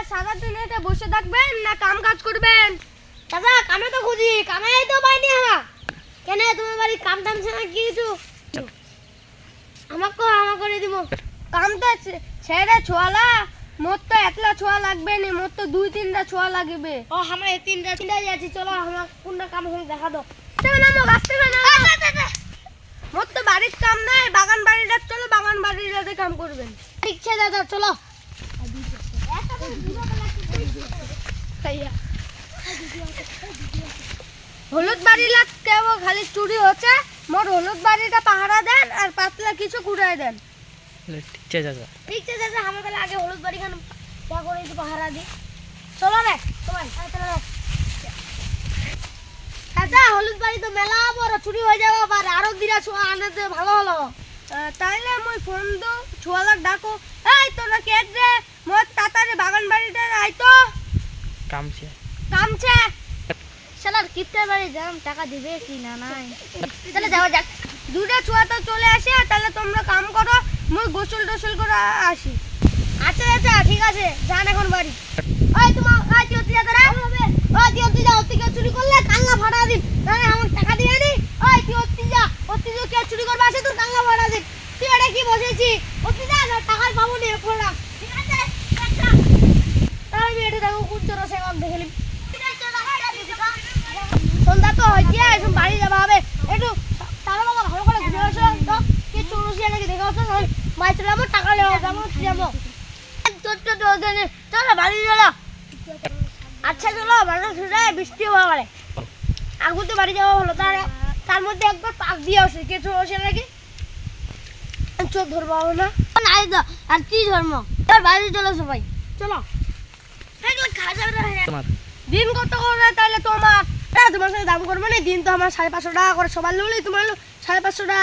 সারাদিন এটা বসে থাকবেন না কাম কাজ করবেন? দাদা কামে তো খুঁজি, কামাই তো পাইনি আমরা। কেন তোমার বাড়ি কাম টাম ছাড়া কি কিছু আমাকে করে দিব? কামটা ছেড়ে ছোয়ালা, মোর তো একলা ছোয়া লাগবে না, মোর তো 2-3টা ছোয়া লাগবে। ও আমরা এই তিনটা যাচ্ছি, চলো আমরা কোনটা কাম হোক দেখা দাও। মোর তো বাড়ির কাম নাই, বাগান বাড়িটা চলো, বাগান বাড়িটাতে কাম করবেন। ঠিক আছে দাদা চলো। হলুদ বাড়ি লাগতে খালি চুরি হচ্ছে, মোর হলুদ বাড়িটা পাহারা দেন আর পাতলা কিছু কুড়াই দেন। ঠিক আছে দাদা, আমরা তাহলে আগে হলুদ বাড়ি খান যা করে একটু পাহারা দিই। চলো রে সবাই, চলো রে। চাচা হলুদ বাড়ি তো মেলা বড়, চুরি হয়ে যাবে, আবার আরো দিরা ছোঁয়া আনতে ভালো হলো। তাইলে মই ফোন দো ছোয়ালাক ডাকো, এই তোরা কে রে, মোর তাতারে বাগান বাড়িটা আইতো কামছে শালার কিপ্টার বাড়ি যাম, টাকা দিবে কি না নাই। তাহলে যাওয়া যাক। দুটা ছোয়া তো চলে আসে, তাহলে তোমরা কাম করো, মই গোসল টোসল করে আসি। আচ্ছা আচ্ছা ঠিক আছে, যান এখন বাড়ি। ওই তোমার ওই তিয়তি যা করে হবে, ওই তিয়তি যা, ওতি কেউ চুরি করলে কান্না ফাটা দিন, তাহলে আমার টাকা দিয়ে নি। ওই তিয়তি যা, ওতি যে কেউ চুরি করবে আসে তোর কান্না ফাটা দিন। তুই এটা কি বসেছি, ওতি যা না টাকাই পাবো নি ফোড়া। ঠিক আছে একটা তাহলে আমি এটা দেখো কোন চোর আছে আমি দেখে নিই। সন্ধ্যা তো হয়েছে, এখন বাড়ি যাওয়া হবে, একটু তারা বাবা ভালো করে ঘুরে আসো তো, কি চোর আছে নাকি দেখে আসো, মাই চলে যাবো, টাকা নেওয়া যাবো যাবো। চলো বাড়ি চলো। আচ্ছা চলো বাড়ি ছুটে, বৃষ্টি হওয়া পারে, আগুন তো বাড়ি যাওয়া হলো, তার মধ্যে একবার পাক দিয়ে আসে, কে চোর আসে নাকি চোর ধরবো না। নাই তো আর কি ধর্ম, তার বাড়ি চলো সবাই চলো। দিন কত করে তাহলে তোমার? তোমার সাথে দাম করবে না, দিন তো আমার 550 টাকা করে, সবার লোক তোমার 550 টাকা।